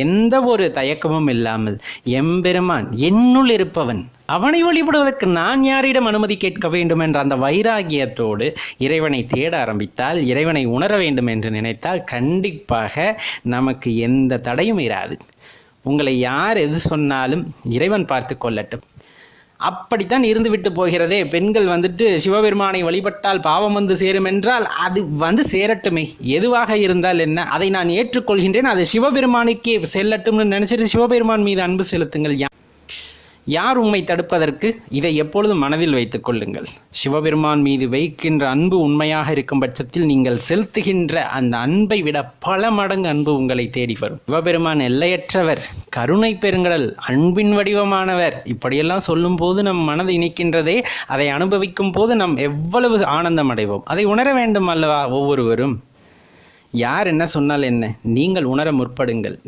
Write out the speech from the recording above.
எந்த ஒரு தயக்கமும் இல்லாமல் எம்பெருமான் என்னுள் இருப்பவன், அவனை வழிபடுவதற்கு நான் யாரிடம் அனுமதி கேட்க வேண்டும் என்ற அந்த வைராகியத்தோடு இறைவனை தேட ஆரம்பித்தால், இறைவனை உணர வேண்டும் என்று நினைத்தால் கண்டிப்பாக நமக்கு எந்த தடையும் இராது. உங்களை யார் எது சொன்னாலும் இறைவன் பார்த்து கொள்ளட்டும். அப்படித்தான் இருந்துவிட்டு போகிறதே. பெண்கள் சிவபெருமானை வழிபட்டால் பாவம் சேரும் என்றால் அது சேரட்டுமே, எதுவாக இருந்தால் என்ன, அதை நான் ஏற்றுக்கொள்கின்றேன், அது சிவபெருமானுக்கே செல்லட்டும்னு நினைச்சிட்டு சிவபெருமான் மீது அன்பு செலுத்துங்கள். யார் உண்மை தடுப்பதற்கு? இதை எப்பொழுதும் மனதில் வைத்துக் கொள்ளுங்கள். சிவபெருமான் மீது வைக்கின்ற அன்பு உண்மையாக இருக்கும் பட்சத்தில் நீங்கள் செலுத்துகின்ற அந்த அன்பை விட பல மடங்கு அன்பு உங்களை தேடி வரும். சிவபெருமான் எல்லையற்றவர், கருணை பெருங்கடல், அன்பின் வடிவமானவர், இப்படியெல்லாம் சொல்லும் போது நம் மனது இணைக்கின்றதே. அதை அனுபவிக்கும் போது நாம் எவ்வளவு ஆனந்தம் அடைவோம். அதை உணர வேண்டும் அல்லவா ஒவ்வொருவரும். யார் என்ன சொன்னால் என்ன, நீங்கள் உணர முற்படுங்கள்.